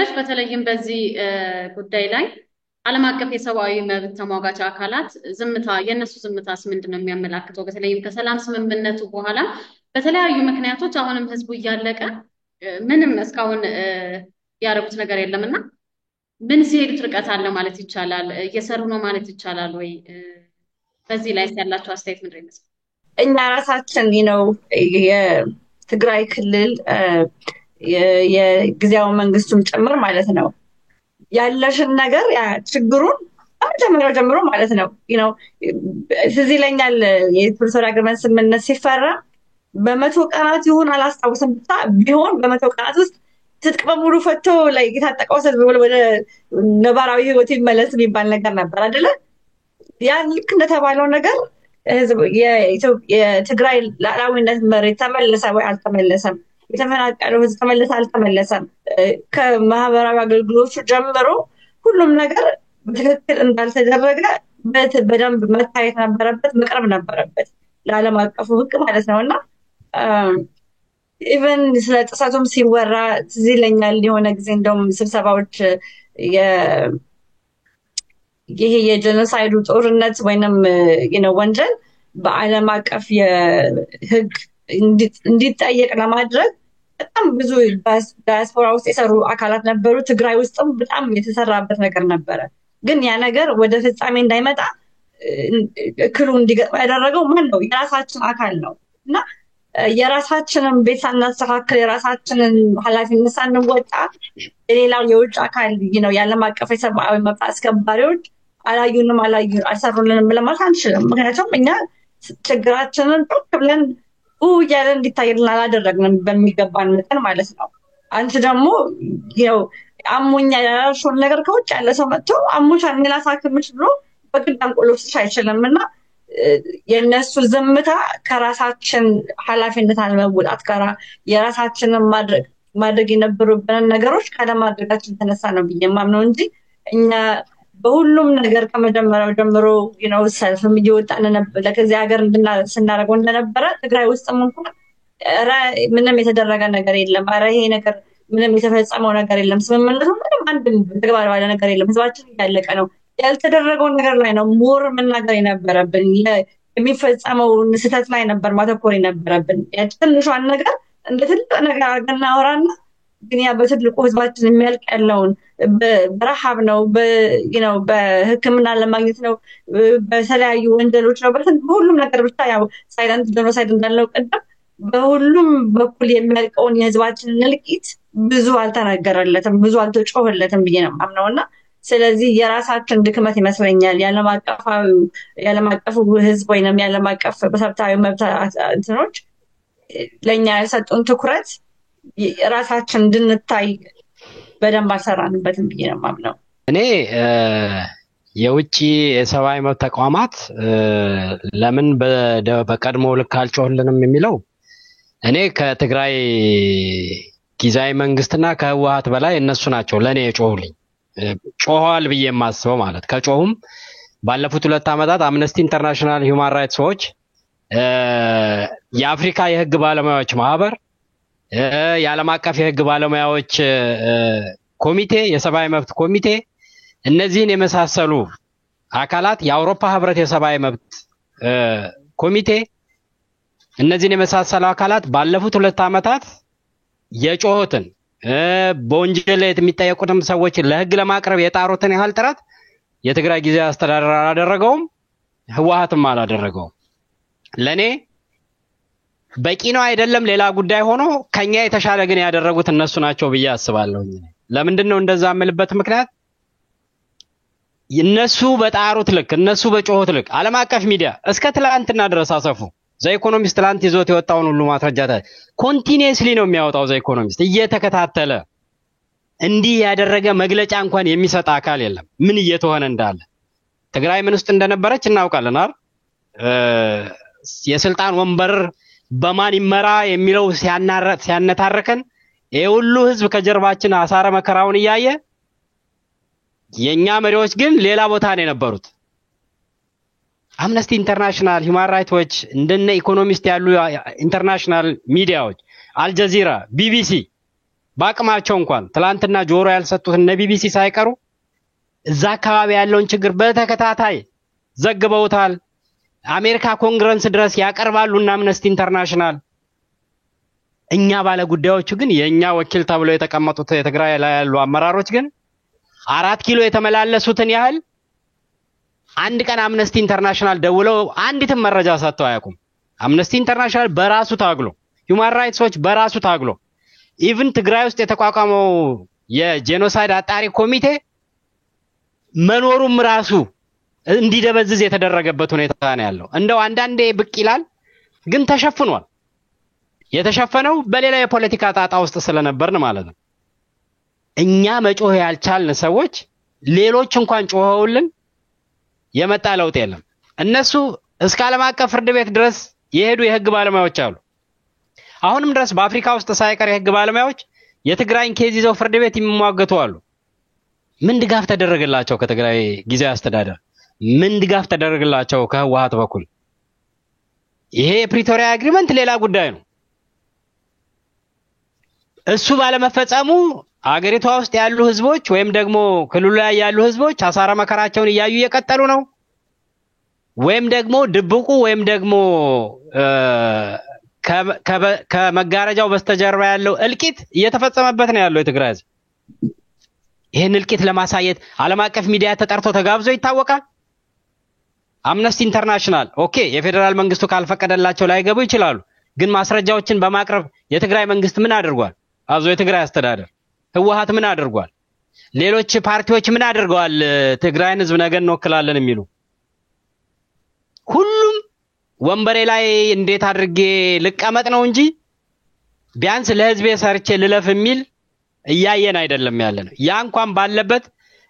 ትላለች። በተለይም በዚህ ጉዳይ ላይ ዓለም አቀፍ የሰብአዊ መብት ተሟጋች አካላት ዝምታ የእነሱ ዝምታስ ምንድን ነው የሚያመላክተው? በተለይም ከሰላም ስምምነቱ በኋላ በተለያዩ ምክንያቶች አሁንም ህዝቡ እያለቀ ምንም እስካሁን ያደረጉት ነገር የለምና ምን ሲሄዱት ርቀት አለ ማለት ይቻላል? እየሰሩ ነው ማለት ይቻላል ወይ? በዚህ ላይ ያላቸው አስተያየት ምንድን ነው? እኛ ራሳችን ነው የትግራይ ክልል የጊዜያዊ መንግስቱም ጭምር ማለት ነው ያለሽን ነገር ችግሩን ከመጀመሪያው ጀምሮ ማለት ነው ትዝ ይለኛል የፕሪቶሪያ አግሪመንት ስምምነት ሲፈራ በመቶ ቀናት ይሁን አላስታውስም ብቻ ቢሆን በመቶ ቀናት ውስጥ ትጥቅ በሙሉ ፈቶ ላይ የታጠቀው ሰው ወደ ነባራዊ ህይወት ይመለስ የሚባል ነገር ነበር አይደለ? ያን ልክ እንደተባለው ነገር የትግራይ ሉዓላዊነት መሬት ተመለሰ ወይ አልተመለሰም? የተፈናቀለው ህዝብ ተመለሰ አልተመለሰም? ከማህበራዊ አገልግሎቱ ጀምሮ ሁሉም ነገር በትክክል እንዳልተደረገ በደንብ መታየት ነበረበት፣ መቅረብ ነበረበት ለዓለም አቀፉ ህግ ማለት ነው። እና ኢቨን ስለ ጥሰቱም ሲወራ ትዝ ይለኛል የሆነ ጊዜ እንደውም ስብሰባዎች ይሄ የጀኖሳይዱ ጦርነት ወይንም ወንጀል በዓለም አቀፍ የህግ እንዲጠየቅ ለማድረግ በጣም ብዙ ዳያስፖራ ውስጥ የሰሩ አካላት ነበሩ። ትግራይ ውስጥም በጣም የተሰራበት ነገር ነበረ። ግን ያ ነገር ወደ ፍጻሜ እንዳይመጣ እክሉ እንዲገጥም ያደረገው ማን ነው? የራሳችን አካል ነው። እና የራሳችንን ቤት ሳናስተካክል የራሳችንን ኃላፊነት ሳንወጣ የሌላው የውጭ አካል የዓለም አቀፍ የሰብአዊ መብት አስከባሪዎች አልሰሩልንም ለማለት አንችልም። ምክንያቱም እኛ ችግራችንን ቶክ ብለን እያለን እንዲታይልን አላደረግንም በሚገባን መጠን ማለት ነው። አንቺ ደግሞ አሞኛ ያላልሽውን ነገር ከውጭ ያለ ሰው መጥቶ አሞሻል እኔ ላሳክምሽ ብሎ በግድ አንቆ ሊወስድሽ አይችልም። እና የእነሱ ዝምታ ከራሳችን ኃላፊነት አለመወጣት ጋር የራሳችንን ማድረግ የነበሩብንን ነገሮች ካለማድረጋችን የተነሳ ነው ብዬ የማምነው እንጂ እኛ በሁሉም ነገር ከመጀመሪያው ጀምሮ ሰልፍም እየወጣን ነበር ለከዚህ ሀገር ስናደርገው እንደነበረ ትግራይ ውስጥም እንኳን ምንም የተደረገ ነገር የለም። ኧረ ይሄ ነገር ምንም የተፈጸመው ነገር የለም። ስምምነቱ ምንም አንድም ተግባር ባለ ነገር የለም። ህዝባችን እያለቀ ነው። ያልተደረገው ነገር ላይ ነው ሞር መናገር የነበረብን። የሚፈጸመው ስህተት ላይ ነበር ማተኮር የነበረብን። ትንሿን ነገር እንደ ትልቅ ነገር አድርገን እናወራና ግን ያ በትልቁ ህዝባችን የሚያልቅ ያለውን በረሃብ ነው በሕክምና ለማግኘት ነው በተለያዩ ወንጀሎች ነው በሁሉም ነገር ብቻ ያው ሳይለንት ጄኖሳይድ እንዳለው ቀደም በሁሉም በኩል የሚያልቀውን የህዝባችንን እልቂት ብዙ አልተነገረለትም፣ ብዙ አልተጮህለትም ብዬ ነው የማምነውና ስለዚህ የራሳችን ድክመት ይመስለኛል የዓለም አቀፉ ህዝብ ወይንም የዓለም አቀፍ ሰብአዊ መብት እንትኖች ለኛ የሰጡን ትኩረት ራሳችን እንድንታይ በደንብ አልሰራንበትም ብዬ ነው የማምነው። እኔ የውጭ የሰብአዊ መብት ተቋማት ለምን በቀድሞ ልክ አልጮህልንም የሚለው እኔ ከትግራይ ጊዜያዊ መንግስትና ከህወሓት በላይ እነሱ ናቸው ለኔ የጮሁልኝ። ጮኋል ብዬ የማስበው ማለት ከጮሁም ባለፉት 2 ዓመታት አምነስቲ ኢንተርናሽናል ሂውማን ራይትስ ዎች የአፍሪካ የህግ ባለሙያዎች ማህበር የዓለም አቀፍ የህግ ባለሙያዎች ኮሚቴ የሰብአዊ መብት ኮሚቴ እነዚህን የመሳሰሉ አካላት የአውሮፓ ህብረት የሰብአዊ መብት ኮሚቴ እነዚህን የመሳሰሉ አካላት ባለፉት 2 ዓመታት የጮሁትን በወንጀል የሚጠየቁትም ሰዎች ለህግ ለማቅረብ የጣሩትን ያህል ጥረት የትግራይ ጊዜያዊ አስተዳደር አላደረገውም፣ ህወሓትም አላደረገውም። ለኔ በቂ ነው አይደለም ሌላ ጉዳይ ሆኖ ከኛ የተሻለ ግን ያደረጉት እነሱ ናቸው ብዬ አስባለሁ። ለምንድነው እንደዛ የምልበት ምክንያት እነሱ በጣሩት ልክ እነሱ በጮሁት ልክ ዓለም አቀፍ ሚዲያ እስከ ትላንትና ድረስ አሰፉ ዘኢኮኖሚስት ትላንት ይዞት የወጣውን ሁሉ ማስረጃ ኮንቲኒየስሊ ነው የሚያወጣው። ዘኢኮኖሚስት እየተከታተለ እንዲህ ያደረገ መግለጫ እንኳን የሚሰጥ አካል የለም። ምን እየተሆነ እንዳለ ትግራይ ምን ውስጥ እንደነበረች እናውቃለን አይደል? የስልጣን ወንበር በማን ይመራ የሚለው ሲያነታርከን ይሄ ሁሉ ህዝብ ከጀርባችን አሳረ መከራውን እያየ የኛ መሪዎች ግን ሌላ ቦታ ነው የነበሩት። አምነስቲ ኢንተርናሽናል ሂውማን ራይትስ ዎች እንደነ ኢኮኖሚስት ያሉ ኢንተርናሽናል ሚዲያዎች አልጀዚራ ቢቢሲ ባቅማቸው እንኳን ትላንትና ጆሮ ያልሰጡት እነ ቢቢሲ ሳይቀሩ እዛ አካባቢ ያለውን ችግር በተከታታይ ዘግበውታል። አሜሪካ ኮንግረስ ድረስ ያቀርባሉና አምነስቲ ኢንተርናሽናል። እኛ ባለ ጉዳዮቹ ግን የኛ ወኪል ተብለው የተቀመጡት የትግራይ ላይ ያሉ አመራሮች ግን 4 ኪሎ የተመላለሱትን ያህል አንድ ቀን አምነስቲ ኢንተርናሽናል ደውለው አንዲትም መረጃ ሰጥተው አያውቁም። አምነስቲ ኢንተርናሽናል በራሱ ታግሎ ሁማን ራይትስ ዎች በራሱ ታግሎ ኢቭን ትግራይ ውስጥ የተቋቋመው የጄኖሳይድ አጣሪ ኮሚቴ መኖሩም ራሱ እንዲደበዝዝ የተደረገበት ሁኔታ ነው ያለው። እንደው አንዳንዴ ብቅ ይላል ግን ተሸፍኗል። የተሸፈነው በሌላ የፖለቲካ ጣጣ ውስጥ ስለነበርን ማለት ነው። እኛ መጮህ ያልቻልን ሰዎች ሌሎች እንኳን ጮኸውልን የመጣ ለውጥ የለም። እነሱ እስከ ዓለም አቀፍ ፍርድ ቤት ድረስ የሄዱ የህግ ባለሙያዎች አሉ። አሁንም ድረስ በአፍሪካ ውስጥ ሳይቀር የህግ ባለሙያዎች የትግራይን ኬዝ ይዘው ፍርድ ቤት የሚሟገቱ አሉ። ምን ድጋፍ ተደረገላቸው ከትግራይ ጊዜያዊ አስተዳደር? ምን ድጋፍ ተደረገላቸው ከህወሓት በኩል? ይሄ የፕሪቶሪያ አግሪመንት ሌላ ጉዳይ ነው። እሱ ባለመፈጸሙ አገሪቷ ውስጥ ያሉ ህዝቦች ወይም ደግሞ ክልሉ ላይ ያሉ ህዝቦች አሳራ መከራቸውን እያዩ እየቀጠሉ ነው። ወይም ደግሞ ድብቁ ወይም ደግሞ ከመጋረጃው በስተጀርባ ያለው እልቂት እየተፈጸመበት ነው ያለው የትግራይ ህዝብ። ይሄን እልቂት ለማሳየት ዓለም አቀፍ ሚዲያ ተጠርቶ ተጋብዞ ይታወቃል። አምነስቲ ኢንተርናሽናል ኦኬ የፌደራል መንግስቱ ካልፈቀደላቸው ላይገቡ ይችላሉ። ግን ማስረጃዎችን በማቅረብ የትግራይ መንግስት ምን አድርጓል? አብዞ የትግራይ አስተዳደር ህወሓት ምን አድርጓል? ሌሎች ፓርቲዎች ምን አድርገዋል? ትግራይን ህዝብ ነገ እንወክላለን የሚሉ ሁሉም ወንበሬ ላይ እንዴት አድርጌ ልቀመጥ ነው እንጂ ቢያንስ ለህዝቤ ሰርቼ ልለፍ የሚል እያየን አይደለም ያለነው። ያ እንኳን ባለበት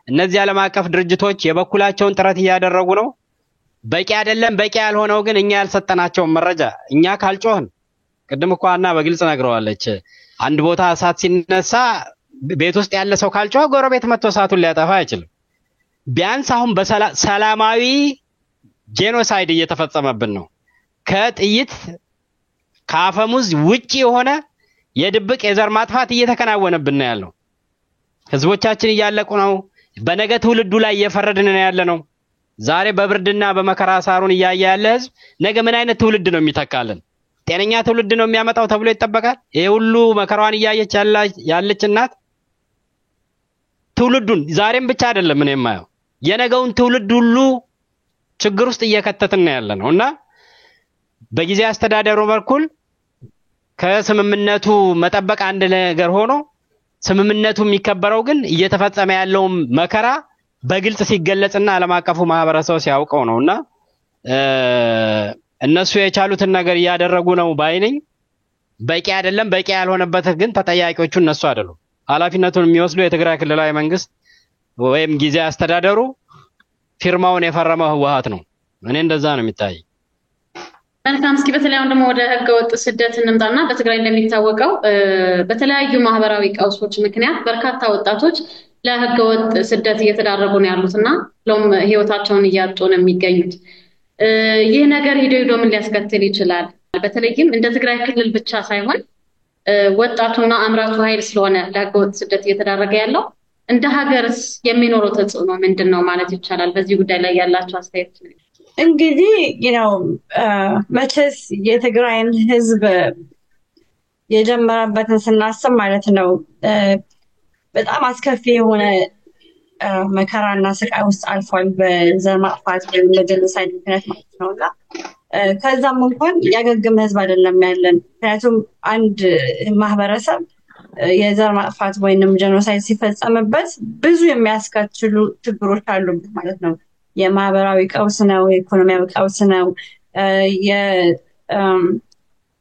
እነዚህ ዓለም አቀፍ ድርጅቶች የበኩላቸውን ጥረት እያደረጉ ነው። በቂ አይደለም። በቂ ያልሆነው ግን እኛ ያልሰጠናቸው መረጃ እኛ ካልጮህን ቅድም እኮ አና በግልጽ ነግረዋለች። አንድ ቦታ እሳት ሲነሳ ቤት ውስጥ ያለ ሰው ካልጮህ ጎረቤት መጥቶ እሳቱን ሊያጠፋ አይችልም። ቢያንስ አሁን በሰላማዊ ጄኖሳይድ እየተፈጸመብን ነው። ከጥይት ከአፈሙዝ ውጪ የሆነ የድብቅ የዘር ማጥፋት እየተከናወነብን ነው ያለው። ህዝቦቻችን እያለቁ ነው። በነገ ትውልዱ ላይ እየፈረድን ነው ያለነው። ዛሬ በብርድና በመከራ ሳሩን እያየ ያለ ህዝብ ነገ ምን አይነት ትውልድ ነው የሚተካልን? ጤነኛ ትውልድ ነው የሚያመጣው ተብሎ ይጠበቃል? ይሄ ሁሉ መከራዋን እያየች ያለች እናት ትውልዱን ዛሬም ብቻ አይደለም ምን የማየው የነገውን ትውልድ ሁሉ ችግር ውስጥ እየከተትን ነው ያለነውና በጊዜ አስተዳደሩ በኩል ከስምምነቱ መጠበቅ አንድ ነገር ሆኖ ስምምነቱ የሚከበረው ግን እየተፈጸመ ያለው መከራ በግልጽ ሲገለጽና ዓለም አቀፉ ማህበረሰብ ሲያውቀው ነውና እነሱ የቻሉትን ነገር ያደረጉ ነው ባይነኝ። በቂ አይደለም። በቂ ያልሆነበት ግን ተጠያቂዎቹ እነሱ አይደሉም። ኃላፊነቱን የሚወስዱ የትግራይ ክልላዊ መንግስት ወይም ጊዜ አስተዳደሩ ፊርማውን የፈረመው ህወሓት ነው። እኔ እንደዛ ነው የሚታይ። መልካም። እስኪ በተለያዩ ደግሞ ወደ ህገወጥ ስደት እንምጣና በትግራይ እንደሚታወቀው በተለያዩ ማህበራዊ ቀውሶች ምክንያት በርካታ ወጣቶች ለህገወጥ ስደት እየተዳረጉ ነው ያሉትና ሎም ህይወታቸውን እያጡ ነው የሚገኙት። ይህ ነገር ሄዶ ምን ሊያስከትል ይችላል? በተለይም እንደ ትግራይ ክልል ብቻ ሳይሆን ወጣቱና አምራቹ ኃይል ስለሆነ ለህገወጥ ስደት እየተዳረገ ያለው እንደ ሀገርስ የሚኖረው ተጽዕኖ ምንድነው ማለት ይቻላል? በዚህ ጉዳይ ላይ ያላችሁ አስተያየት? እንግዲህ መቼስ የትግራይን ህዝብ የጀመረበትን ስናስብ ማለት ነው በጣም አስከፊ የሆነ መከራና ስቃይ ውስጥ አልፏል በዘር ማጥፋት ወይም በጀኖሳይድ ምክንያት ማለት ነውና ከዛም እንኳን ያገገመ ህዝብ አይደለም ያለን። ምክንያቱም አንድ ማህበረሰብ የዘር ማጥፋት ወይንም ጀኖሳይድ ሲፈጸምበት ብዙ የሚያስከትሉ ችግሮች አሉበት ማለት ነው። የማህበራዊ ቀውስ ነው፣ የኢኮኖሚያዊ ቀውስ ነው፣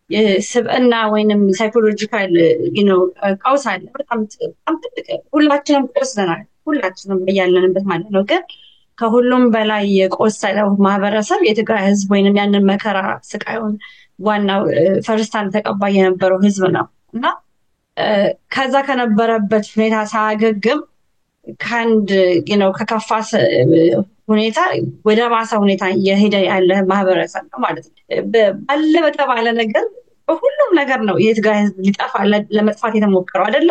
የስብዕና ወይንም ሳይኮሎጂካል ቀውስ አለ። በጣም ትልቅ ሁላችንም ቆስለናል፣ ሁላችንም ያለንበት ማለት ነው። ግን ከሁሉም በላይ የቆሰለው ማህበረሰብ የትግራይ ህዝብ ወይንም ያንን መከራ ስቃዩን ዋናው ፈርስታን ተቀባይ የነበረው ህዝብ ነው እና ከዛ ከነበረበት ሁኔታ ሳያገግም ከአንድ ከከፋ ሁኔታ ወደ ባሰ ሁኔታ እየሄደ ያለ ማህበረሰብ ነው ማለት ነው። ባለ በተባለ ነገር በሁሉም ነገር ነው የትግራይ ህዝብ ሊጠፋ ለመጥፋት የተሞከረው አይደለ?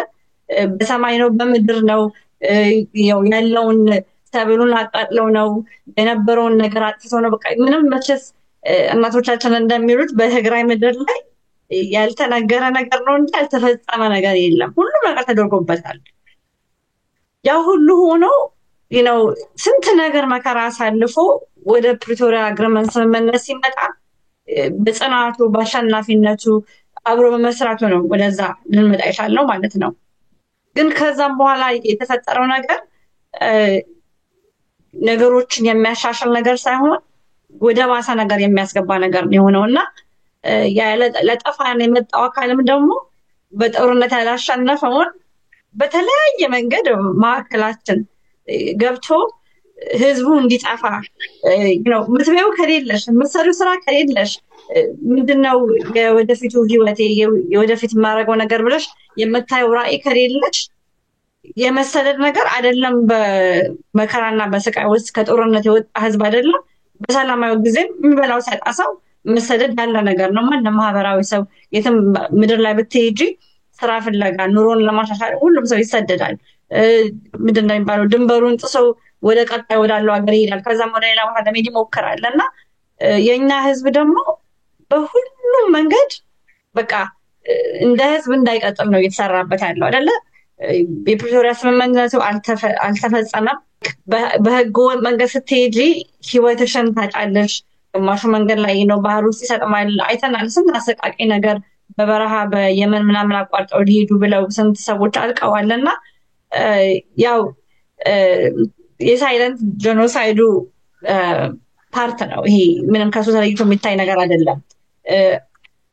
በሰማይ ነው በምድር ነው ያለውን ሰብሉን አቃጥለው ነው የነበረውን ነገር አጥፍተው ነው በቃ ምንም መቼስ እናቶቻችን እንደሚሉት በትግራይ ምድር ላይ ያልተነገረ ነገር ነው እንጂ ያልተፈጸመ ነገር የለም ሁሉም ነገር ተደርጎበታል ያ ሁሉ ሆኖ ስንት ነገር መከራ አሳልፎ ወደ ፕሪቶሪያ አግሪመንት ስምምነት ሲመጣ በጽናቱ በአሸናፊነቱ አብሮ በመስራቱ ነው ወደዛ ልንመጣ ይቻላል ማለት ነው ግን ከዛም በኋላ የተፈጠረው ነገር ነገሮችን የሚያሻሽል ነገር ሳይሆን ወደ ባሰ ነገር የሚያስገባ ነገር ነው የሆነውና ለጠፋን የመጣው አካልም ደግሞ በጦርነት ያላሸነፈውን በተለያየ መንገድ ማዕከላችን ገብቶ ህዝቡ እንዲጣፋ ምትበው ከሌለሽ ምትሰሩ ስራ ከሌለሽ ምንድነው የወደፊቱ ህይወቴ የወደፊት ማረገው ነገር ብለሽ የምታየው ራዕይ ከሌለሽ የመሰደድ ነገር አይደለም በመከራና በስቃይ ውስጥ ከጦርነት የወጣ ህዝብ አይደለም በሰላማዊ ጊዜ የሚበላው ሳይጣሳው መሰደድ ያለ ነገር ነው ማንንም ማህበራዊ ሰው የትም ምድር ላይ ብትሄጂ ስራ ፍለጋ ኑሮን ለማሻሻል ሁሉም ሰው ይሰደዳል ምንድነው የሚባለው ድንበሩን ጥሰው ወደ ቀጣይ ወዳለው ሀገር ይሄዳል ከዛም ወደ ሌላ ቦታ ለመሄድ ይሞክራልና የኛ ህዝብ ደግሞ በሁሉም መንገድ በቃ እንደ ህዝብ እንዳይቀጥል ነው እየተሰራበት ያለው አይደለ የፕሪቶሪያ ስምምነቱ አልተፈጸመም በህግ መንገድ ስትሄጂ ህይወትሽን ታጫለሽ ግማሹ መንገድ ላይ ነው ባህር ውስጥ ይሰጥማል አይተናል ስንት አሰቃቂ ነገር በበረሃ በየመን ምናምን አቋርጠው ሊሄዱ ብለው ስንት ሰዎች አልቀዋልና ያው የሳይለንት ጄኖሳይዱ ፓርት ነው ይሄ ምንም ከሱ ተለይቶ የሚታይ ነገር አይደለም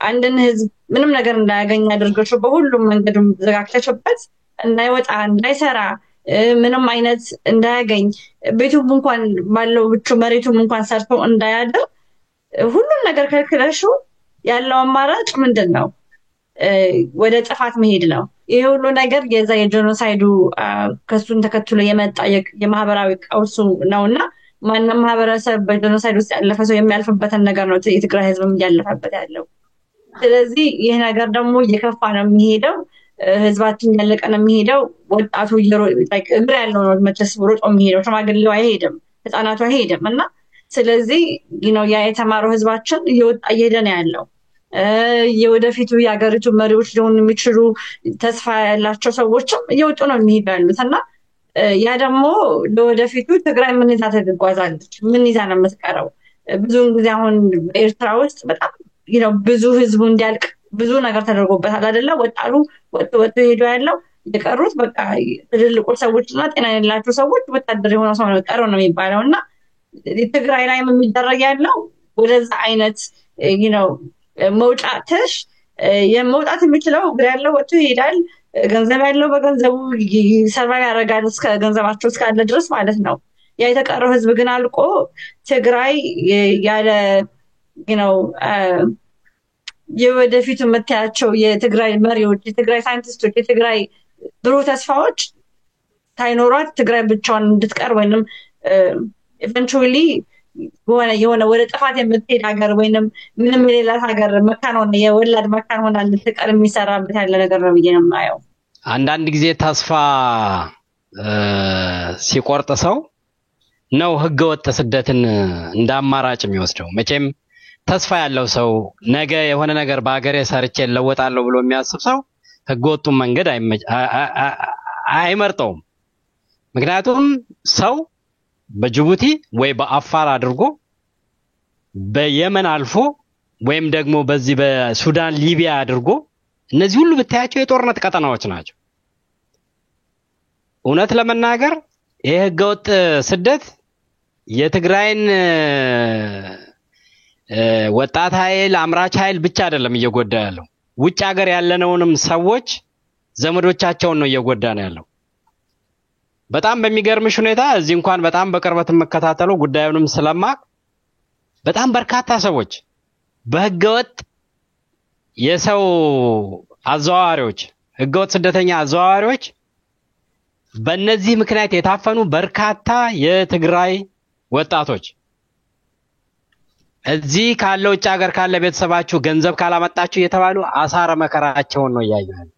አንድን ህዝብ ምንም ነገር እንዳያገኝ አድርገሽ በሁሉም መንገድም ዘጋግተሽበት እንዳይወጣ እንዳይሰራ ምንም አይነት እንዳያገኝ ቤቱም እንኳን ባለው ብቻ መሬቱም እንኳን ሰርቶ እንዳያድር ሁሉም ነገር ከልክለሹ ያለው አማራጭ ምንድነው ወደ ጥፋት መሄድ ነው ይሄ ሁሉ ነገር የዛ የጄኖሳይዱ ከሱን ተከትሎ የመጣ የማህበራዊ ቀውሱ ነውና ማንንም ማህበረሰብ በጄኖሳይድ ውስጥ ያለፈ ሰው የሚያልፍበትን ነገር ነው የትግራይ ህዝብም ያለፈበት ያለው ስለዚህ ይሄ ነገር ደግሞ እየከፋ ነው የሚሄደው ህዝባችን ያለቀ ነው የሚሄደው ወጣቱ እግር ያለው ነው መቼስ ሮጦ የሚሄደው ሽማግሌው አይሄድም ህፃናቱ አይሄድም እና ስለዚህ ያ የተማረው ህዝባችን እየወጣ እየሄደ ነው ያለው የወደፊቱ የሀገሪቱ መሪዎች ሊሆኑ የሚችሉ ተስፋ ያላቸው ሰዎችም እየወጡ ነው የሚሄዱትና ያ ደግሞ ለወደፊቱ ትግራይ ምን ይዛ ትጓዛለች ምን ይዛ ነው የምትቀረው ብዙውን ጊዜ አሁን በኤርትራ ውስጥ በጣም ብዙ ህዝቡ እንዲያልቅ ብዙ ነገር ተደርጎበታል አይደለ ወጣቱ ሄዶ ያለው የቀሩት በቃ ትልልቁ ሰዎችና ጤና የሌላቸው ሰዎች ወታደር የሆነ ሰው ነው ቀረው ነው የሚባለውና ትግራይ ላይ የሚደረግ ያለው ወደዛ አይነት መውጣትሽ የመውጣት የሚችለው እግር ያለው ወጥቶ ይሄዳል ገንዘብ ያለው በገንዘቡ ሰርቫይቭ ያደርጋል እስከ ገንዘባቸው እስካለ ድረስ ማለት ነው ያ የተቀረው ህዝብ ግን አልቆ ትግራይ ያለ የወደፊቱ የምታያቸው የትግራይ መሪዎች የትግራይ ሳይንቲስቶች የትግራይ ብሩህ ተስፋዎች ሳይኖሯት ትግራይ ብቻዋን እንድትቀር ወይንም ኢቨንቹዋሊ የሆነ ወደ ጥፋት የምትሄድ ሀገር ወይንም ምንም የሌላት ሀገር መካን ሆነ የወላድ መካን ሆና እንድትቀር የሚሰራበት ያለ ነገር ነው ብዬ ነው የማየው አንዳንድ ጊዜ ተስፋ ሲቆርጥ ሰው ነው ህገወጥ ስደትን እንደ አማራጭ የሚወስደው መቼም ተስፋ ያለው ሰው ነገ የሆነ ነገር በአገሬ ሰርቼ ለወጣለሁ ብሎ የሚያስብ ሰው ህገወጡን መንገድ አይመርጠውም ምክንያቱም ሰው በጅቡቲ ወይ በአፋር አድርጎ በየመን አልፎ ወይም ደግሞ በዚህ በሱዳን ሊቢያ አድርጎ እነዚህ ሁሉ ብታያቸው የጦርነት ቀጠናዎች ናቸው እውነት ለመናገር ይሄ ህገወጥ ስደት የትግራይን ወጣት ኃይል አምራች ኃይል ብቻ አይደለም እየጎዳ ያለው ውጭ ሀገር ያለነውንም ሰዎች ዘመዶቻቸውን ነው እየጎዳ ነው ያለው በጣም በሚገርምሽ ሁኔታ እዚህ እንኳን በጣም በቅርበት መከታተለው ጉዳዩንም ስለማቅ በጣም በርካታ ሰዎች በህገወጥ የሰው አዘዋዋሪዎች ህገወጥ ስደተኛ አዘዋዋሪዎች በእነዚህ ምክንያት የታፈኑ በርካታ የትግራይ ወጣቶች እዚህ ካለው ውጭ ሀገር ካለ ቤተሰባችሁ ገንዘብ ካላመጣችሁ እየተባሉ አሳረ መከራቸውን ነው ያያዩት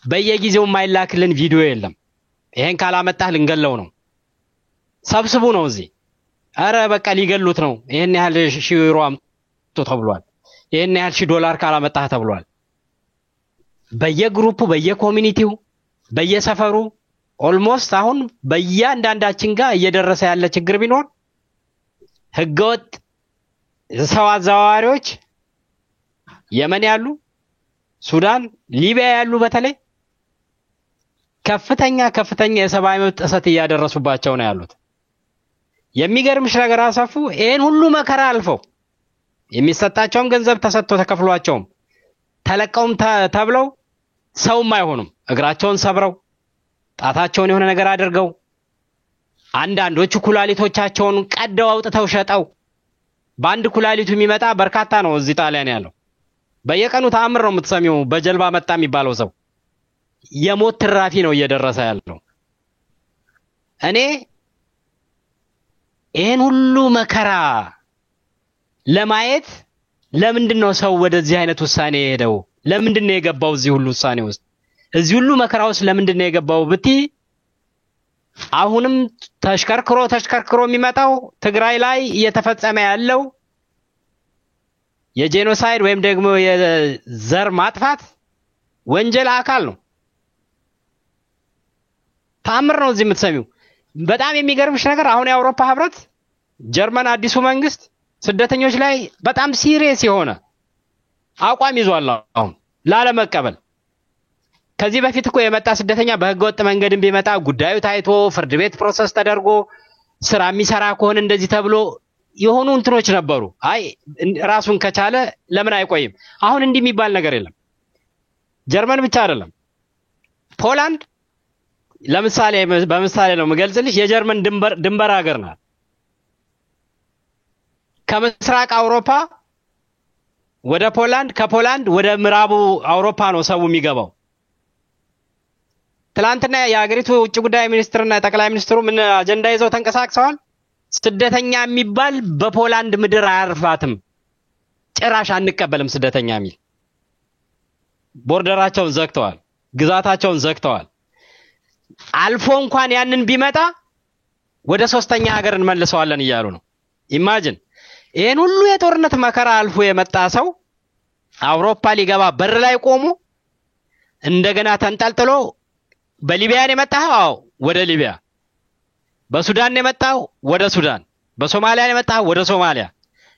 በየጊዜው የማይላክልን ቪዲዮ የለም። ይሄን ካላመጣህ ልንገለው ነው። ሰብስቡ ነው እዚህ። አረ በቃ ሊገሉት ነው። ይሄን ያህል ሺህ ዩሮ አምጡ ተብሏል። ይሄን ያህል ሺህ ዶላር ካላመጣህ ተብሏል። በየግሩፑ በየኮሚኒቲው በየሰፈሩ ኦልሞስት አሁን በእያንዳንዳችን ጋር እየደረሰ ያለ ችግር ቢኖር ህገወጥ ሰው አዘዋዋሪዎች የመን ያሉ፣ ሱዳን፣ ሊቢያ ያሉ በተለይ ከፍተኛ የሰብአዊ መብት ጥሰት እያደረሱባቸው ነው ያሉት። የሚገርምሽ ነገር አሰፉ ይሄን ሁሉ መከራ አልፈው የሚሰጣቸውም ገንዘብ ተሰጥቶ ተከፍሏቸውም ተለቀውም ተብለው ሰውም አይሆኑም። እግራቸውን ሰብረው ጣታቸውን የሆነ ነገር አድርገው አንዳንዶቹ ኩላሊቶቻቸውን ቀደው አውጥተው ሸጠው በአንድ ኩላሊቱ የሚመጣ በርካታ ነው እዚህ ጣሊያን ያለው። በየቀኑ ተአምር ነው የምትሰሚው። በጀልባ መጣ የሚባለው ሰው የሞት ትራፊ ነው እየደረሰ ያለው። እኔ ይሄን ሁሉ መከራ ለማየት ለምንድነው ሰው ወደዚህ አይነት ውሳኔ የሄደው? ለምንድነው የገባው እዚህ ሁሉ ውሳኔ ውስጥ? እዚህ ሁሉ መከራ ውስጥ ለምንድነው የገባው ብቲ አሁንም ተሽከርክሮ የሚመጣው ትግራይ ላይ እየተፈጸመ ያለው የጄኖሳይድ ወይም ደግሞ የዘር ማጥፋት ወንጀል አካል ነው። ታምር ነው እዚህ የምትሰሚው። በጣም የሚገርምሽ ነገር አሁን የአውሮፓ ህብረት ጀርመን አዲሱ መንግስት ስደተኞች ላይ በጣም ሲሪየስ የሆነ አቋም ይዟል አሁን ላለመቀበል። ከዚህ በፊት እኮ የመጣ ስደተኛ በህገወጥ መንገድም ቢመጣ ጉዳዩ ታይቶ ፍርድ ቤት ፕሮሰስ ተደርጎ ስራ የሚሰራ ከሆነ እንደዚህ ተብሎ የሆኑ እንትኖች ነበሩ። አይ ራሱን ከቻለ ለምን አይቆይም? አሁን እንዲህ የሚባል ነገር የለም። ጀርመን ብቻ አይደለም፣ ፖላንድ ለምሳሌ በምሳሌ ነው የምገልጽልሽ። የጀርመን ድንበር ሀገር ናት። ከምስራቅ አውሮፓ ወደ ፖላንድ፣ ከፖላንድ ወደ ምዕራቡ አውሮፓ ነው ሰው የሚገባው። ትላንትና የሀገሪቱ ውጭ ጉዳይ ሚኒስትርና ጠቅላይ ሚኒስትሩ ምን አጀንዳ ይዘው ተንቀሳቅሰዋል? ስደተኛ የሚባል በፖላንድ ምድር አያርፋትም፣ ጭራሽ አንቀበልም ስደተኛ የሚል ቦርደራቸውን ዘግተዋል፣ ግዛታቸውን ዘግተዋል። አልፎ እንኳን ያንን ቢመጣ ወደ ሶስተኛ ሀገር እንመልሰዋለን እያሉ ነው። ኢማጂን ይሄን ሁሉ የጦርነት መከራ አልፎ የመጣ ሰው አውሮፓ ሊገባ በር ላይ ቆሞ እንደገና ተንጠልጥሎ በሊቢያ የመጣው ወደ ሊቢያ፣ በሱዳን የመጣው ወደ ሱዳን፣ በሶማሊያ የመጣው ወደ ሶማሊያ።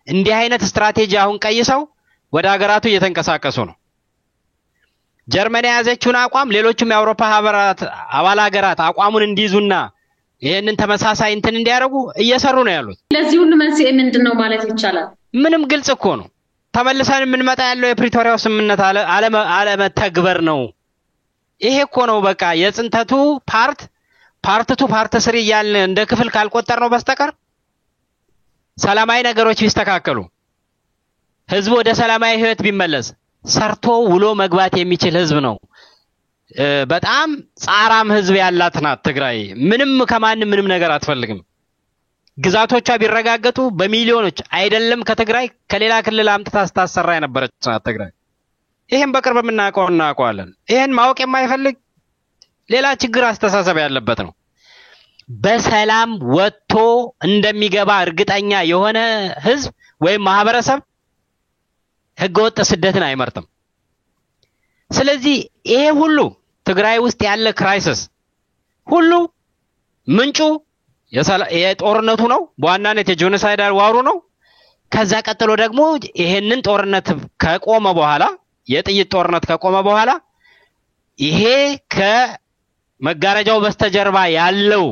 እንዲህ አይነት ስትራቴጂ አሁን ቀይሰው ወደ ሀገራቱ እየተንቀሳቀሱ ነው። ጀርመን የያዘችውን አቋም ሌሎችም የአውሮፓ አባል ሀገራት አቋሙን እንዲይዙና ይሄንን ተመሳሳይ እንትን እንዲያደርጉ እየሰሩ ነው ያሉት። ለዚህ ሁሉ መንስኤ ምንድነው ማለት ይቻላል? ምንም ግልጽ እኮ ነው። ተመልሰን የምንመጣ ያለው የፕሪቶሪያው ስምምነት አለመተግበር ነው። ይሄ እኮ ነው በቃ የጽንተቱ ፓርት 3 እያልን እንደ ክፍል ካልቆጠር ነው በስተቀር ሰላማዊ ነገሮች ቢስተካከሉ፣ ህዝቡ ወደ ሰላማዊ ህይወት ቢመለስ ሰርቶ ውሎ መግባት የሚችል ህዝብ ነው። በጣም ጻራም ህዝብ ያላት ናት ትግራይ። ምንም ከማንም ምንም ነገር አትፈልግም። ግዛቶቿ ቢረጋገጡ በሚሊዮኖች አይደለም ከትግራይ ከሌላ ክልል አምጥታ ስታሰራ የነበረች ናት ትግራይ። ይሄን በቅርብ እናውቀዋለን። ይሄን ማወቅ የማይፈልግ ሌላ ችግር አስተሳሰብ ያለበት ነው። በሰላም ወጥቶ እንደሚገባ እርግጠኛ የሆነ ህዝብ ወይም ማህበረሰብ ህገወጥ ስደትን አይመርጥም። ስለዚህ ይሄ ሁሉ ትግራይ ውስጥ ያለ ክራይሲስ ሁሉ ምንጩ የጦርነቱ ነው፣ በዋናነት የጄኖሳይዳል ዋሩ ነው። ከዛ ቀጥሎ ደግሞ ይሄንን ጦርነት ከቆመ በኋላ የጥይት ጦርነት ከቆመ በኋላ ይሄ ከመጋረጃው በስተጀርባ ያለው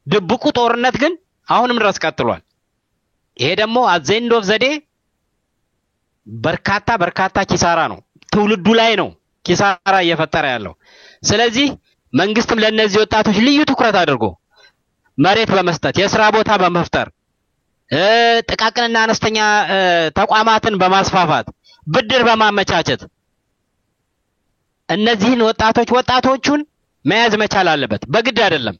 ድብቁ ጦርነት ግን አሁንም ድረስ ቀጥሏል። ይሄ ደግሞ አዘንድ ኦፍ ዘዴ በርካታ ኪሳራ ነው፣ ትውልዱ ላይ ነው ኪሳራ እየፈጠረ ያለው። ስለዚህ መንግስትም ለነዚህ ወጣቶች ልዩ ትኩረት አድርጎ መሬት በመስጠት የሥራ ቦታ በመፍጠር ጥቃቅንና አነስተኛ ተቋማትን በማስፋፋት ብድር በማመቻቸት እነዚህን ወጣቶቹን መያዝ መቻል አለበት። በግድ አይደለም፣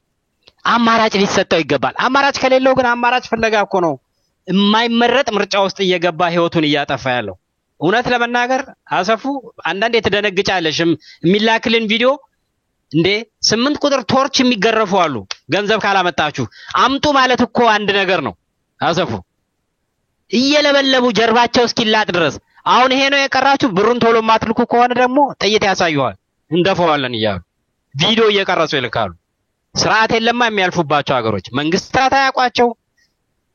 አማራጭ ሊሰጠው ይገባል። አማራጭ ከሌለው ግን አማራጭ ፍለጋ እኮ ነው የማይመረጥ ምርጫ ውስጥ እየገባ ህይወቱን እያጠፋ ያለው። እውነት ለመናገር አሰፉ አንዳንዴ ተደነግጫለሽም የሚላክልን ቪዲዮ እንዴ 8 ቁጥር ቶርች የሚገረፉ አሉ ገንዘብ ካላመጣችሁ አምጡ ማለት እኮ አንድ ነገር ነው አሰፉ እየለበለቡ ጀርባቸው እስኪላጥ ድረስ አሁን ይሄ ነው የቀራችሁ ብሩን ቶሎ ማትልኩ ከሆነ ደግሞ ጥይት ያሳዩዋል እንደፈዋለን ይያሉ ቪዲዮ እየቀረጹ ይልካሉ ስርዓት የለማ የሚያልፉባቸው ሀገሮች መንግስታት አያቋቸው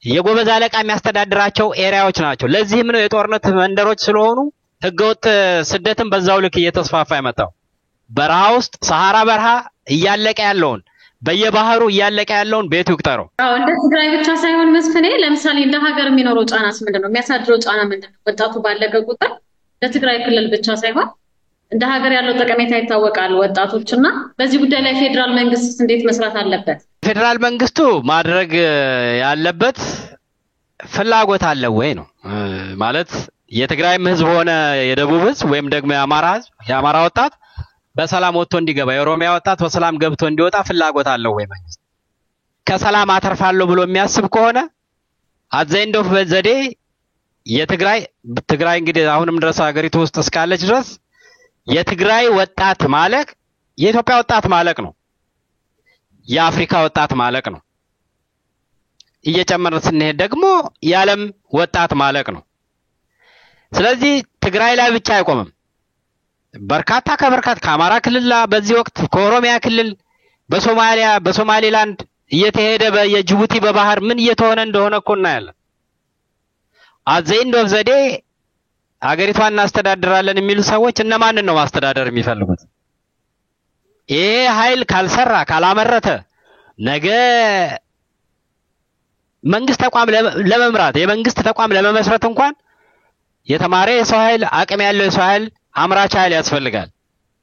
የጎበዝ አለቃ የሚያስተዳድራቸው ኤሪያዎች ናቸው ለዚህም ነው የጦርነት መንደሮች ስለሆኑ ህገወጥ ስደትን በዛው ልክ እየተስፋፋ ይመጣው በረሃ ውስጥ ሰሃራ በረሃ እያለቀ ያለውን በየባህሩ እያለቀ ያለውን ቤቱ ይቁጠረው እንደ ትግራይ ብቻ ሳይሆን መስፍኔ ለምሳሌ እንደ ሀገር የሚኖረው ጫናስ ምንድነው የሚያሳድረው ጫና ምንድነው ወጣቱ ባለቀ ቁጥር ለትግራይ ክልል ብቻ ሳይሆን እንደ ሀገር ያለው ጠቀሜታ ይታወቃል ወጣቶችና በዚህ ጉዳይ ላይ ፌደራል መንግስት እንዴት መስራት አለበት ፌደራል መንግስቱ ማድረግ ያለበት ፍላጎት አለ ወይ ነው ማለት የትግራይ ህዝብ ሆነ የደቡብ ህዝብ ወይም ደግሞ የአማራ ወጣት በሰላም ወጥቶ እንዲገባ የኦሮሚያ ወጣት በሰላም ገብቶ እንዲወጣ ፍላጎት አለው ወይ መንግስት ከሰላም አተርፋለሁ ብሎ የሚያስብ ከሆነ አዘይንዶ በዘዴ የትግራይ እንግዲህ አሁንም ድረስ ሀገሪቱ ውስጥ እስካለች ድረስ የትግራይ ወጣት ማለቅ የኢትዮጵያ ወጣት ማለቅ ነው የአፍሪካ ወጣት ማለቅ ነው እየጨመረ ስንሄድ ደግሞ የዓለም ወጣት ማለቅ ነው ስለዚህ ትግራይ ላይ ብቻ አይቆምም በርካታ ከአማራ ክልል በዚህ ወቅት ከኦሮሚያ ክልል በሶማሊላንድ እየተሄደ በየጅቡቲ በባህር ምን እየተሆነ እንደሆነ እኮ እናያለን አዘይንዶ ዘዴ ሀገሪቷን እናስተዳድራለን የሚሉ ሰዎች እነማንን ነው ማስተዳደር የሚፈልጉት ይሄ ኃይል ካልሰራ ካላመረተ ነገ መንግስት ተቋም ለመምራት የመንግስት ተቋም ለመመስረት እንኳን የተማረ የሰው ኃይል አቅም ያለው የሰው ኃይል አምራች ኃይል ያስፈልጋል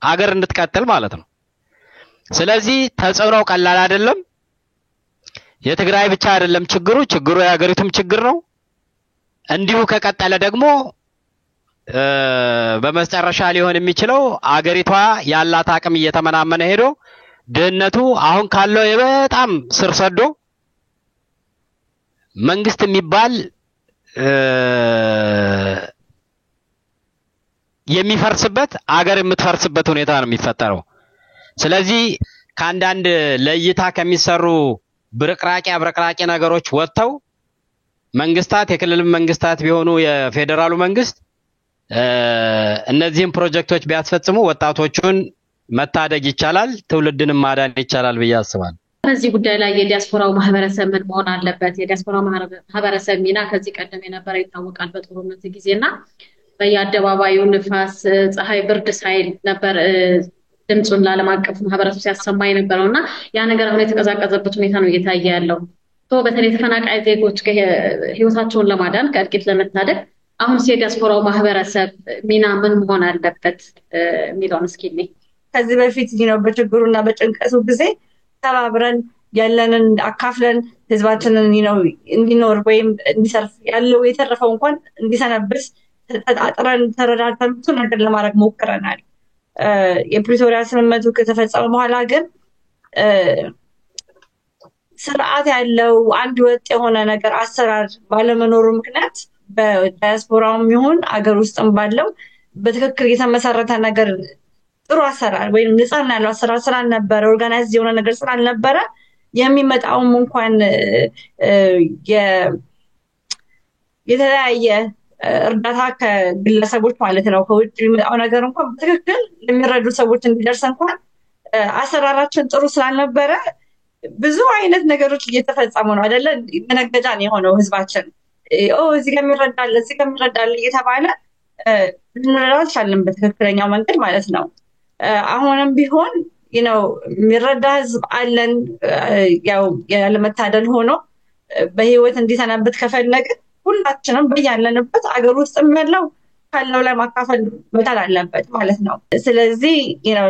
አገር እንድትቀጥል ማለት ነው ስለዚህ ተጽዕኖው ቀላል አይደለም የትግራይ ብቻ አይደለም ችግሩ የሀገሪቱም ችግር ነው እንዲሁ ከቀጠለ ደግሞ በመጨረሻ ሊሆን የሚችለው አገሪቷ ያላት አቅም እየተመናመነ ሄዶ ድህነቱ አሁን ካለው በጣም ስር ሰዶ መንግስት የሚባል የሚፈርስበት አገር የምትፈርስበት ሁኔታ ነው የሚፈጠረው ስለዚህ ከአንዳንድ ለይታ ከሚሰሩ ብርቅራቂ ነገሮች ወጥተው መንግስታት የክልል መንግስታት ቢሆኑ የፌደራሉ መንግስት እነዚህን ፕሮጀክቶች ቢያስፈጽሙ ወጣቶቹን መታደግ ይቻላል ትውልድንም ማዳን ይቻላል ብዬ አስባለሁ በዚህ ጉዳይ ላይ የዲያስፖራው ማህበረሰብ ምን መሆን አለበት የዲያስፖራው ማህበረሰብ ሚና ከዚህ ቀደም የነበረ ይታወቃል በጦርነት ጊዜና በየአደባባዩ ንፋስ ፀሐይ ብርድ ሳይል ነበር ድምጹን ለዓለም አቀፍ ማህበረሰብ ሲያሰማ የነበረውና ያ ነገር አሁን የተቀዛቀዘበት ሁኔታ ነው እየታየ ያለው በተለይ ተፈናቃይ ዜጎች ህይወታቸውን ለማዳን ከእልቂት ለመታደግ አሁን የዲያስፖራው ማህበረሰብ ሚና ምን መሆን አለበት የሚለውን እስኪ ከዚህ በፊት በችግሩና በጭንቀቱ ጊዜ ተባብረን ያለንን አካፍለን ህዝባችንን እንዲኖር ወይም እንዲሰርፍ ያለው የተረፈው እንኳን እንዲሰነብስ ተጣጥረን ተረዳድተን ብዙ ነገር ለማድረግ ሞክረናል የፕሪቶሪያ ስምምነቱ ከተፈጸመ በኋላ ግን ስርዓት ያለው አንድ ወጥ የሆነ ነገር አሰራር ባለመኖሩ ምክንያት በዲያስፖራውም ይሁን አገር ውስጥም ባለው በትክክል የተመሰረተ ነገር ጥሩ አሰራር ወይም ንጽህና ያለው አሰራር ስላልነበረ ኦርጋናይዝ የሆነ ነገር ስላልነበረ የሚመጣውም እንኳን የተለያየ እርዳታ ከግለሰቦች ማለት ነው ከውጭ የሚመጣው ነገር እንኳን በትክክል ለሚረዱ ሰዎች እንዲደርስ እንኳን አሰራራችን ጥሩ ስላልነበረ ብዙ አይነት ነገሮች እየተፈጸሙ ነው አይደለ መነገጃን የሆነው ህዝባችን እዚህ ጋር የሚረዳል እየተባለ ልንረዳው አልቻልንም በትክክለኛው መንገድ ማለት ነው አሁንም ቢሆን የሚረዳ ህዝብ አለን ያው ያለመታደል ሆኖ በህይወት እንዲሰነብት ከፈለገ ሁላችንም በያለንበት አገር ውስጥ ያለው ካለው ላይ ማካፈል መቻል አለበት ማለት ነው ስለዚህ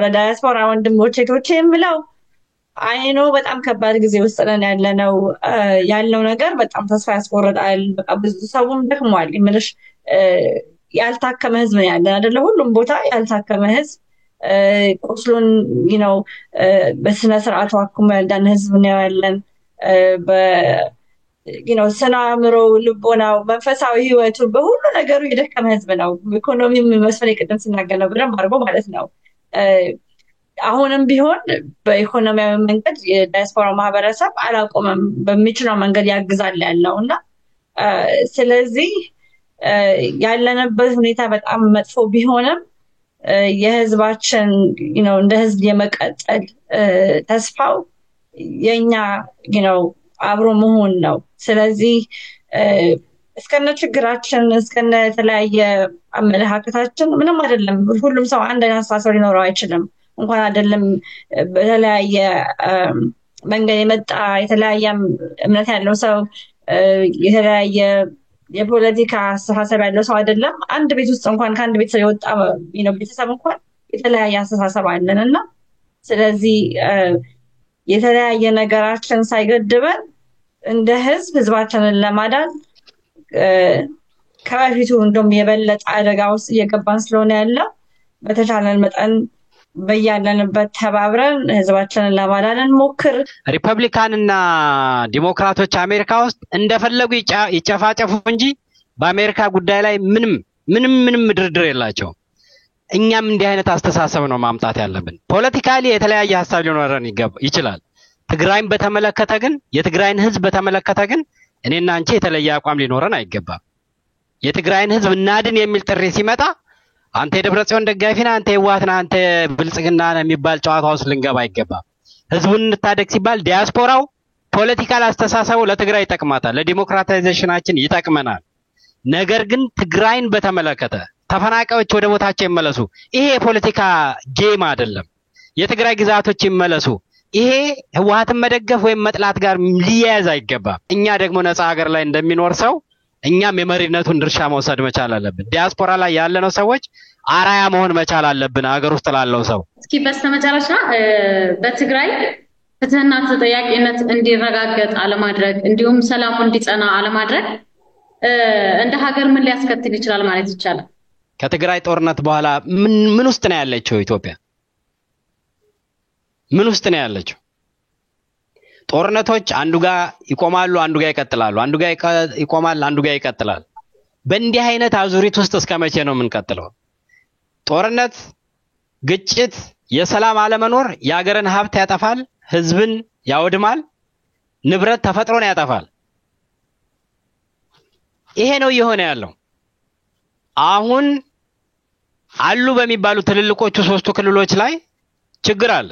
ለዳያስፖራ ወንድሞቼ እህቶቼ የምለው አይኖ በጣም ከባድ ጊዜ ውስጥ ነን ያለው ነገር በጣም ተስፋ ያስቆርጣል በቃ ብዙ ሰውም ደክሟል ምንሽ ያልታከመ ህዝብ ነው ያለን አይደለ ሁሉም ቦታ ያልታከመ ህዝብ ቁስሉን በስነ ስርዓቱ አክሞ ያልዳነ ህዝብ ነው ያለን ስነ አእምሮ ልቦናው መንፈሳዊ ህይወቱ በሁሉ ነገሩ የደከመ ህዝብ ነው። ኢኮኖሚም መስፈን ቅድም ሲናገር ነው ብለን አድርጎ ማለት ነው። አሁንም ቢሆን በኢኮኖሚያዊ መንገድ የዳያስፖራ ማህበረሰብ አላቆመም፣ በሚችለው መንገድ ያግዛል ያለው እና ስለዚህ ያለንበት ሁኔታ በጣም መጥፎ ቢሆንም የህዝባችን እንደ ህዝብ የመቀጠል ተስፋው የኛ አብሮ መሆን ነው። ስለዚህ እስከነ ችግራችን እስከነ የተለያየ አመለካከታችን ምንም አይደለም። ሁሉም ሰው አንድ አይነት አስተሳሰብ ሊኖረው አይችልም። እንኳን አይደለም በተለያየ መንገድ የመጣ የተለያየ እምነት ያለው ሰው የተለያየ የፖለቲካ አስተሳሰብ ያለው ሰው አይደለም። አንድ ቤት ውስጥ እንኳን ከአንድ ቤተሰብ የወጣ ቤተሰብ እንኳን የተለያየ አስተሳሰብ አለንና ስለዚህ የተለያየ ነገራችን ሳይገድበን እንደ ህዝባችንን ለማዳን ከበፊቱ እንደውም የበለጠ አደጋ ውስጥ እየገባን ስለሆነ ያለው በተቻለን መጠን በያለንበት ተባብረን ህዝባችንን ለማዳን እንሞክር። ሪፐብሊካንና ዲሞክራቶች አሜሪካ ውስጥ እንደፈለጉ ይጨፋጨፉ እንጂ በአሜሪካ ጉዳይ ላይ ምንም ድርድር የላቸውም። እኛም እንዲህ አይነት አስተሳሰብ ነው ማምጣት ያለብን። ፖለቲካሊ የተለያየ ሐሳብ ሊኖረን ይችላል። ትግራይን በተመለከተ ግን የትግራይን ህዝብ በተመለከተ ግን እኔና አንቺ የተለየ አቋም ሊኖረን አይገባም። የትግራይን ህዝብ እናድን የሚል ጥሪ ሲመጣ አንተ የደብረጽዮን ደጋፊ ነህ፣ አንተ የዋህት ነህ፣ አንተ ብልጽግና ነህ የሚባል ጨዋታ ውስጥ ልንገባ አይገባም። ህዝቡን እንታደግ ሲባል ዲያስፖራው ፖለቲካል አስተሳሰቡ ለትግራይ ይጠቅማታል፣ ለዲሞክራታይዜሽናችን ይጠቅመናል። ነገር ግን ትግራይን በተመለከተ ተፈናቃዮች ወደ ቦታቸው ይመለሱ፣ ይሄ የፖለቲካ ጌም አይደለም። የትግራይ ግዛቶች ይመለሱ፣ ይሄ ህወሓትን መደገፍ ወይም መጥላት ጋር ሊያያዝ አይገባም። እኛ ደግሞ ነፃ ሀገር ላይ እንደሚኖር ሰው እኛም የመሪነቱን ድርሻ መውሰድ መቻል አለብን። ዲያስፖራ ላይ ያለነው ሰዎች አራያ መሆን መቻል አለብን ሀገር ውስጥ ላለው ሰው። እስኪ በስተመጨረሻ በትግራይ ፍትህና ተጠያቂነት እንዲረጋገጥ አለማድረግ እንዲሁም ሰላሙ እንዲጸና አለማድረግ እንደ ሀገር ምን ሊያስከትል ይችላል ማለት ይቻላል? ከትግራይ ጦርነት በኋላ ምን ውስጥ ነው ያለችው ኢትዮጵያ? ምን ውስጥ ነው ያለችው? ጦርነቶች አንዱ ጋር ይቆማሉ፣ አንዱ ጋር ይቀጥላሉ፣ አንዱ ጋር ይቆማል፣ አንዱ ጋር ይቀጥላል። በእንዲህ አይነት አዙሪት ውስጥ እስከ መቼ ነው የምንቀጥለው? ጦርነት፣ ግጭት፣ የሰላም አለመኖር የሀገርን ሀብት ያጠፋል፣ ህዝብን ያወድማል፣ ንብረት ተፈጥሮን ያጠፋል። ይሄ ነው እየሆነ ያለው። አሁን አሉ በሚባሉ ትልልቆቹ 3 ክልሎች ላይ ችግር አለ።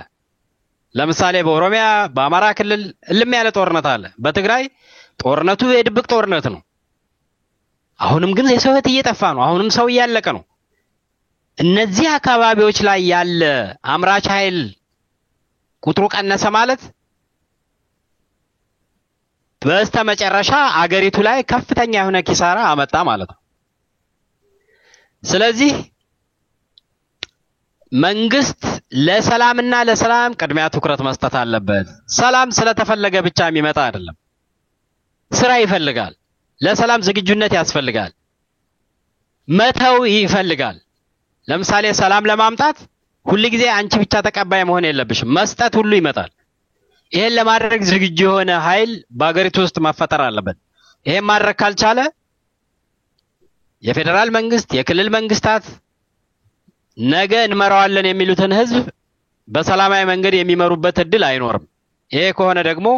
ለምሳሌ በኦሮሚያ በአማራ ክልል እልም ያለ ጦርነት አለ። በትግራይ ጦርነቱ የድብቅ ጦርነት ነው። አሁንም ግን የሰው ህይወት እየጠፋ ነው። አሁንም ሰው እያለቀ ነው። እነዚህ አካባቢዎች ላይ ያለ አምራች ኃይል ቁጥሩ ቀነሰ ማለት በስተመጨረሻ አገሪቱ ላይ ከፍተኛ የሆነ ኪሳራ አመጣ ማለት ነው። ስለዚህ መንግስት ለሰላምና ለሰላም ቅድሚያ ትኩረት መስጠት አለበት። ሰላም ስለተፈለገ ብቻ የሚመጣ አይደለም። ስራ ይፈልጋል። ለሰላም ዝግጁነት ያስፈልጋል። መተው ይፈልጋል። ለምሳሌ ሰላም ለማምጣት ሁሉ ጊዜ አንቺ ብቻ ተቀባይ መሆን የለብሽም። መስጠት ሁሉ ይመጣል። ይሄን ለማድረግ ዝግጁ የሆነ ኃይል በአገሪቱ ውስጥ መፈጠር አለበት። ይሄን ማድረግ ካልቻለ የፌደራል መንግስት፣ የክልል መንግስታት ነገ እንመራዋለን የሚሉትን ህዝብ በሰላማዊ መንገድ የሚመሩበት እድል አይኖርም። ይሄ ከሆነ ደግሞ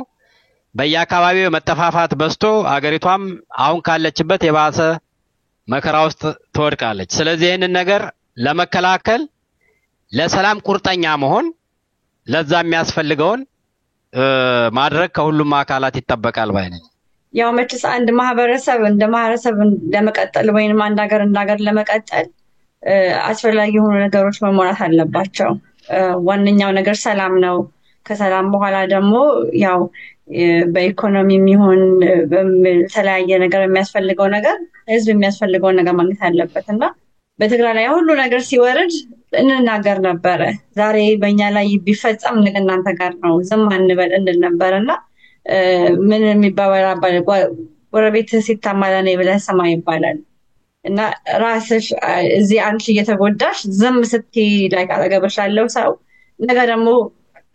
በየአካባቢው መጠፋፋት በዝቶ አገሪቷም አሁን ካለችበት የባሰ መከራ ውስጥ ትወድቃለች። ስለዚህ ይሄንን ነገር ለመከላከል ለሰላም ቁርጠኛ መሆን ለዛ የሚያስፈልገውን ማድረግ ከሁሉም አካላት ይጠበቃል ባይ ነኝ። ያው መቼስ አንድ ማህበረሰብ እንደ ማህበረሰብ ለመቀጠል ወይንም አንድ ሀገር እንደ ሀገር ለመቀጠል አስፈላጊ የሆኑ ነገሮች መሟላት አለባቸው። ዋነኛው ነገር ሰላም ነው። ከሰላም በኋላ ደግሞ ያው በኢኮኖሚም ይሁን በተለያየ ነገር የሚያስፈልገው ነገር ህዝብ የሚያስፈልገው ነገር ማግኘት አለበት እና በትግራይ ላይ ሁሉ ነገር ሲወርድ እንናገር ነበረ። ዛሬ በእኛ ላይ ቢፈጸም ነገ እናንተ ጋር ነው ዝም አንበል እንል ነበርና ምን የሚባባል ጎረቤት ሲታማ ለኔ ብለህ ስማ ይባላል እና ራስሽ እዚህ አንቺ እየተጎዳሽ ዝም ስትይ ላይ አጠገብሽ ያለው ሰው ነገ ደግሞ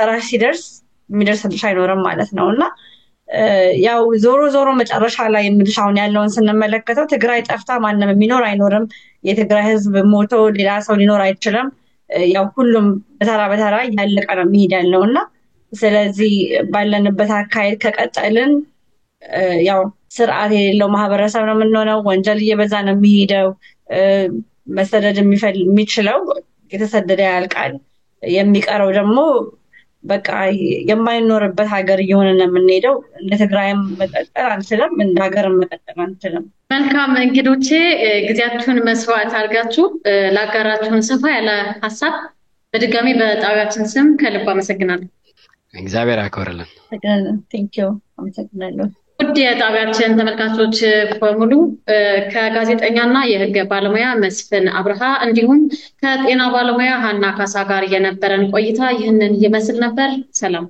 ራስ ሲደርስ የሚደርስልሽ አይኖርም ማለት ነውና ያው ዞሮ መጨረሻ ላይ ምድሻውን ያለውን ስንመለከተው ትግራይ ጠፍታ ማንም የሚኖር አይኖርም። የትግራይ ህዝብ ሞቶ ሌላ ሰው ሊኖር አይችልም። ያው ሁሉም በተራ ያለቀ ነው የሚሄድ ያለውና ስለዚህ ባለንበት አካሄድ ከቀጠልን ያው ስርዓት የሌለው ማህበረሰብ ነው የምንሆነው። ወንጀል እየበዛ ነው የሚሄደው። መሰደድ የሚችለው የተሰደደ ያልቃል። የሚቀረው ደግሞ በቃ የማይኖርበት ሀገር እየሆነ ነው የምንሄደው። እንደ ትግራይም መቀጠል አንችልም፣ እንደ ሀገርም መቀጠል አንችልም። መልካም እንግዶቼ ጊዜያችሁን መስዋዕት አድርጋችሁ ላጋራችሁን ሰፋ ያለ ሀሳብ በድጋሚ በጣቢያችን ስም ከልብ አመሰግናለሁ። እግዚአብሔር ያክብርልን። ቴንኪው። አመሰግናለሁ። ውድ የጣቢያችን ተመልካቾች በሙሉ ከጋዜጠኛና የህግ ባለሙያ መስፍን አብርሃ እንዲሁም ከጤና ባለሙያ ሀና ካሳ ጋር የነበረን ቆይታ ይህንን ይመስል ነበር። ሰላም።